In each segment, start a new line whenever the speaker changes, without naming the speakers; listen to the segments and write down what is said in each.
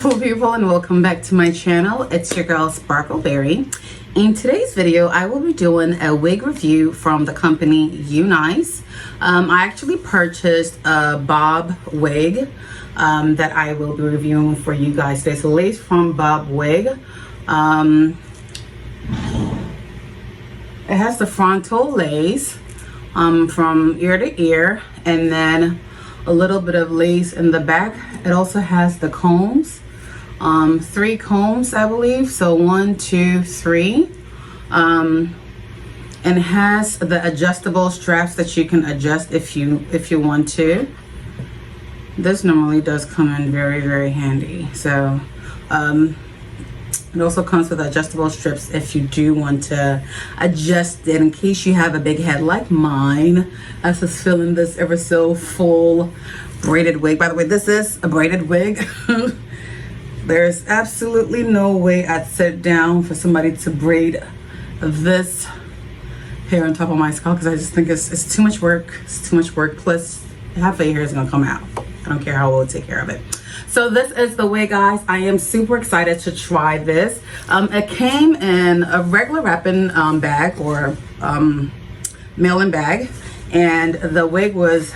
Hello people, and welcome back to my channel. It's your girl Sparkle Berry. In today's video I will be doing a wig review from the company Unice. I actually purchased a Bog Wig that I will be reviewing for you guys today. So lace from Bog Wig. It has the frontal lace from ear to ear, and then a little bit of lace in the back. It also has the combs. 3 combs, I believe. So 1, 2, 3. And it has the adjustable straps that you can adjust if you want to. This normally does come in very handy. So it also comes with adjustable strips if you do want to adjust it in case you have a big head like mine. I was just feeling this ever so full braided wig. By the way, this is a braided wig. There's absolutely no way I'd sit down for somebody to braid this hair on top of my scalp, because I just think it's too much work. It's too much work. Plus, half of your hair is gonna come out. I don't care how we'll take care of it. So this is the wig, guys. I am super excited to try this. It came in a regular wrapping bag or mail-in bag, and the wig was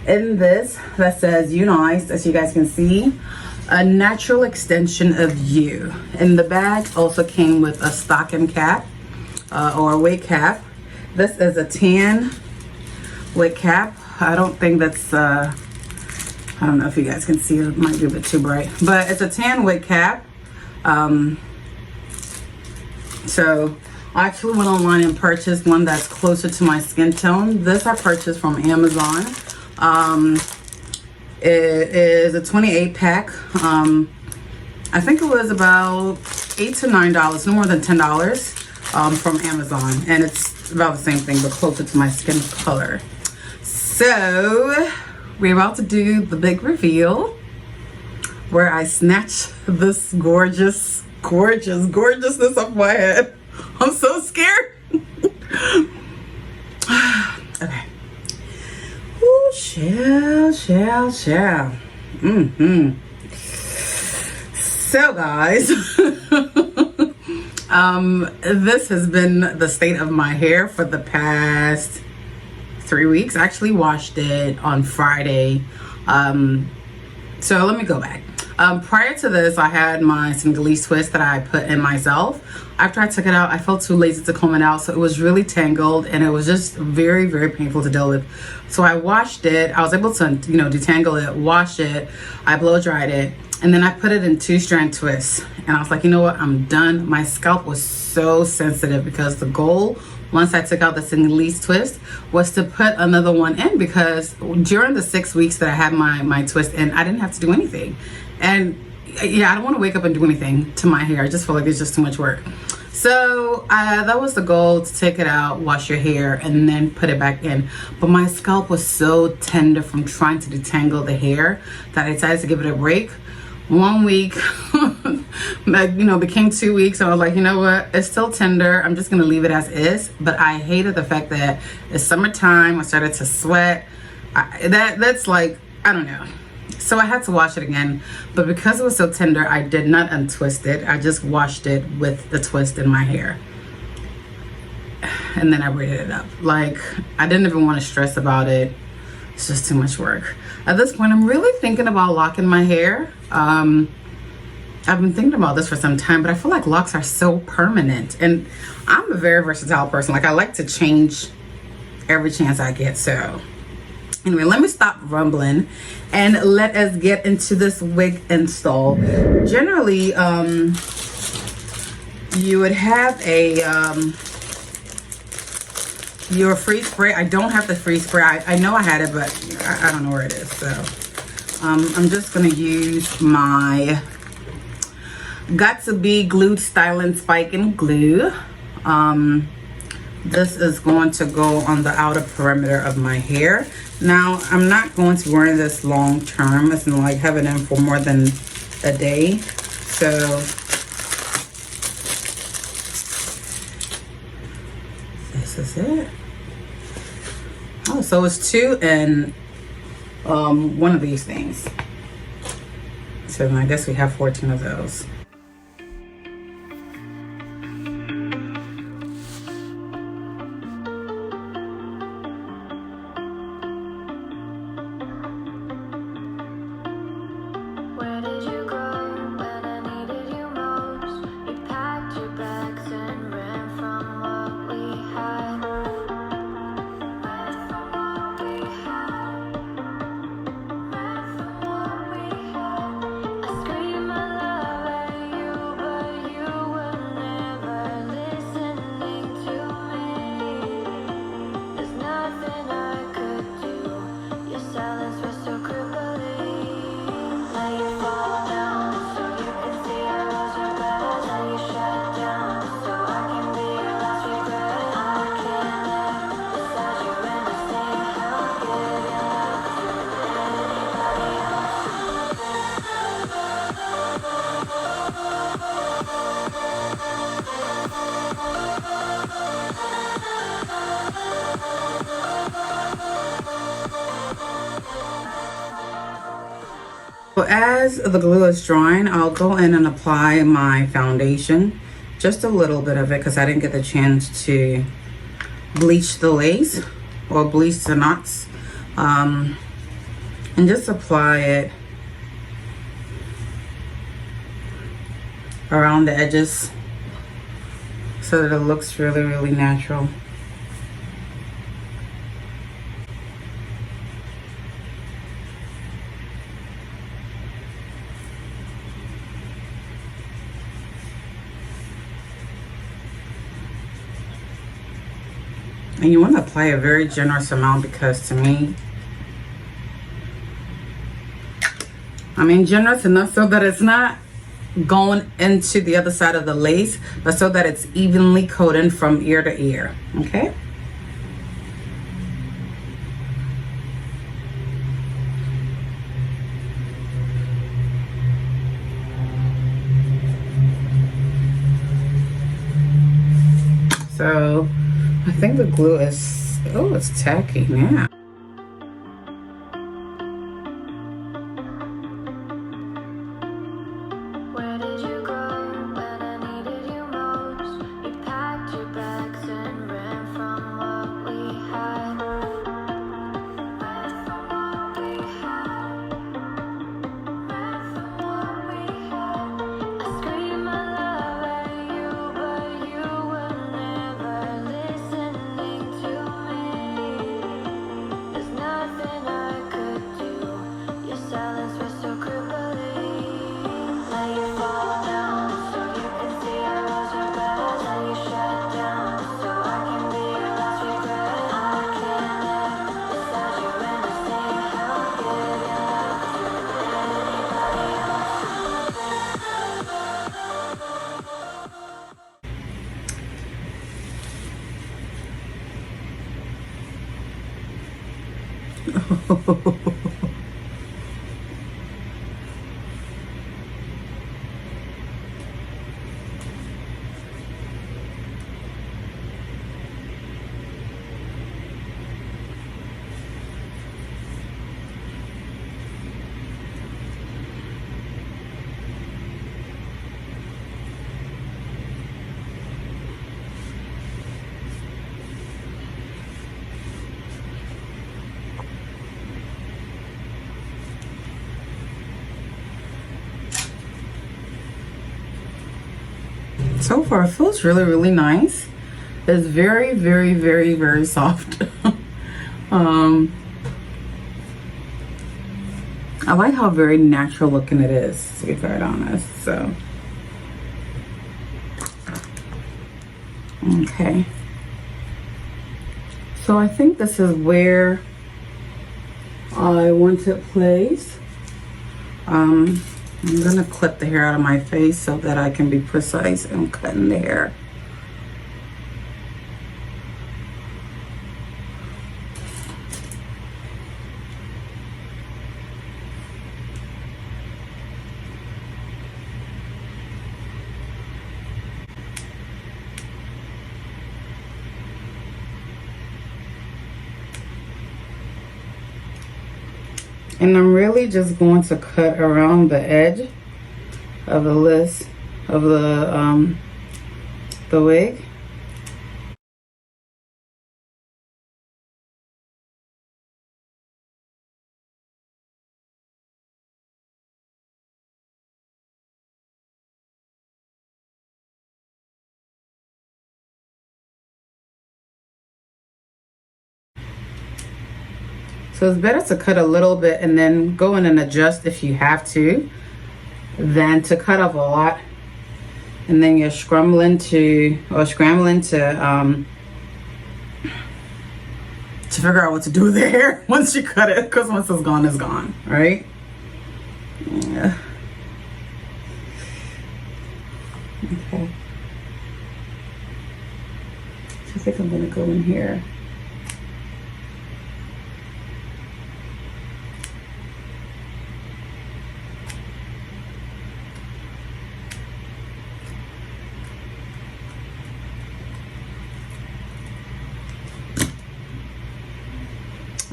in this that says Unice, as you guys can see. A natural extension of you. And the bag also came with a stocking cap or a wig cap. This is a tan wig cap. I don't think that's I don't know if you guys can see it. It might be a bit too bright, but it's a tan wig cap. So I actually went online and purchased one that's closer to my skin tone. This I purchased from Amazon. It is a 28 pack. I think it was about $8 to $9, no more than $10 from Amazon. And it's about the same thing, but closer to my skin color. So we're about to do the big reveal where I snatch this gorgeousness off my head. I'm so scared. Okay. Ooh, shall. So guys, this has been the state of my hair for the past 3 weeks. I actually washed it on Friday. So let me go back. Prior to this, I had my Senegalese twist that I put in myself. After I took it out, I felt too lazy to comb it out, so it was really tangled and it was just very painful to deal with. So I washed it. I was able to, detangle it, wash it. I blow dried it, and then I put it in 2-strand twists. And I was like, you know what? I'm done. My scalp was so sensitive because the goal, once I took out the Senegalese twist, was to put another one in, because during the 6 weeks that I had my twist in, I didn't have to do anything. And yeah, I don't want to wake up and do anything to my hair. I just feel like it's just too much work. So that was the goal, to take it out, wash your hair, and then put it back in. But my scalp was so tender from trying to detangle the hair that I decided to give it a break. 1 week, became 2 weeks. So I was like, you know what? It's still tender. I'm just going to leave it as is. But I hated the fact that it's summertime. I started to sweat. That's like, I don't know. So I had to wash it again, but because it was so tender, I did not untwist it. I just washed it with the twist in my hair, and then I braided it up. Like, I didn't even want to stress about it. It's just too much work. At this point, I'm really thinking about locking my hair. I've been thinking about this for some time, but I feel like locks are so permanent, and I'm a very versatile person. Like, I like to change every chance I get. So anyway, let me stop rumbling and let us get into this wig install. Generally, you would have your freeze spray. I don't have the freeze spray. I know I had it, but I don't know where it is. So I'm just gonna use my Got to Be Glued Styling Spike and Glue. This is going to go on the outer perimeter of my hair. Now, I'm not going to wear this long term. It's not like have it in for more than a day. So this is it. Oh, so it's 2 in one of these things. So I guess we have 14 of those. So as the glue is drying, I'll go in and apply my foundation, just a little bit of it because I didn't get the chance to bleach the lace or bleach the knots, and just apply it around the edges so that it looks really, really natural. And you want to apply a very generous amount because to me, I mean generous enough so that it's not going into the other side of the lace, but so that it's evenly coated from ear to ear, okay? So I think the glue is, oh, it's tacky now. So far, it feels really, really nice. It's very, very, very, very soft. I like how very natural looking it is, to be quite honest. So, okay. So I think this is where I want it placed. I'm gonna clip the hair out of my face so that I can be precise in cutting the hair. And I'm really just going to cut around the edge of the list of the wig. So it's better to cut a little bit and then go in and adjust if you have to, than to cut off a lot and then you're scrambling to figure out what to do with the hair once you cut it, because once it's gone, right? Yeah. Okay. I think I'm gonna go in here.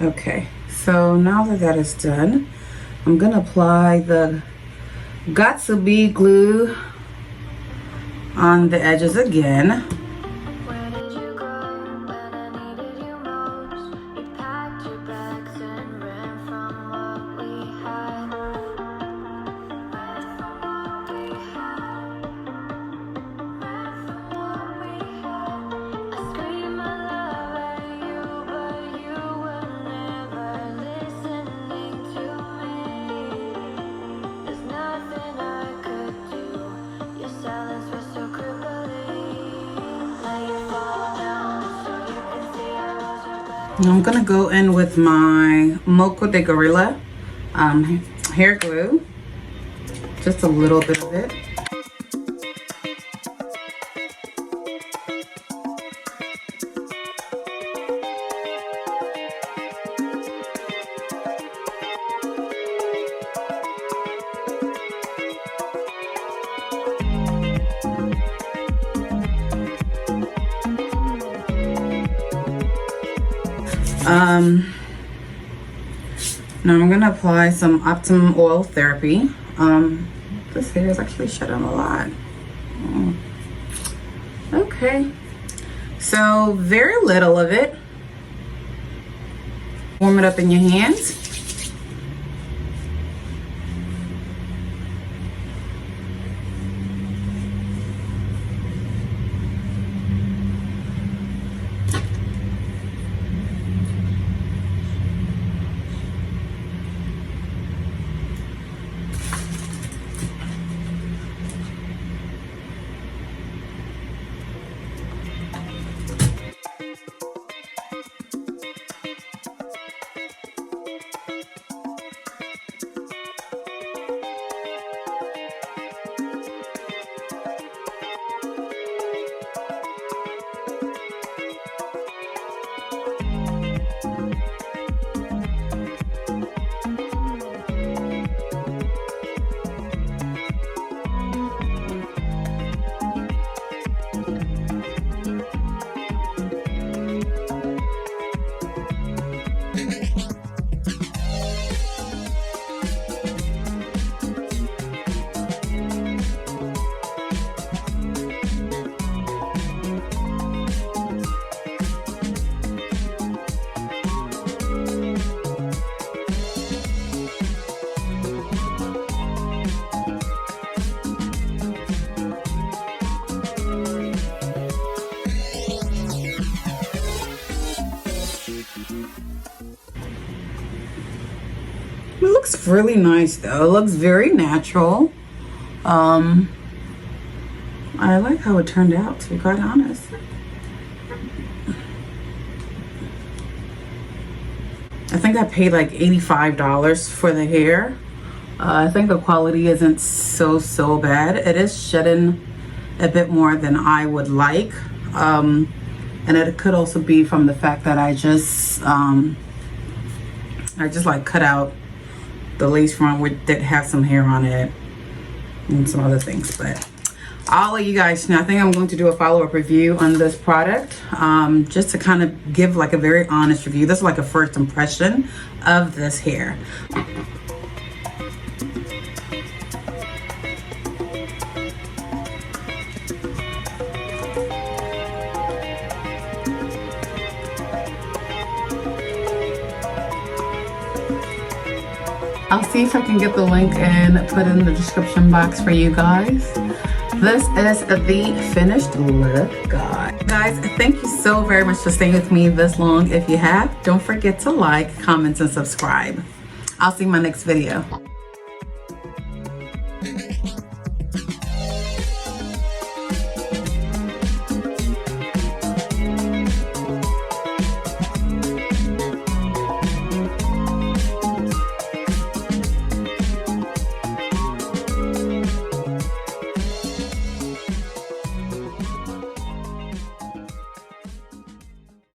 Okay, so now that that is done, I'm gonna apply the Got2b glue on the edges again. I'm gonna go in with my Mocha de Gorilla hair glue, just a little bit of it. Now I'm gonna apply some Optimum Oil Therapy. This hair is actually shedding a lot. Okay, so very little of it. Warm it up in your hands. It looks really nice though. It looks very natural. I like how it turned out, to be quite honest. I think I paid like $85 for the hair. I think the quality isn't so bad. It is shedding a bit more than I would like. And it could also be from the fact that I just like cut out the lace front that have some hair on it and some other things. But I'll let you guys know. I think I'm going to do a follow-up review on this product, just to kind of give like a very honest review. This is like a first impression of this hair. I'll see if I can get the link and put it in the description box for you guys. This is the finished look, guys. Thank you so very much for staying with me this long. If you have, don't forget to like, comment, and subscribe. I'll see you in my next video.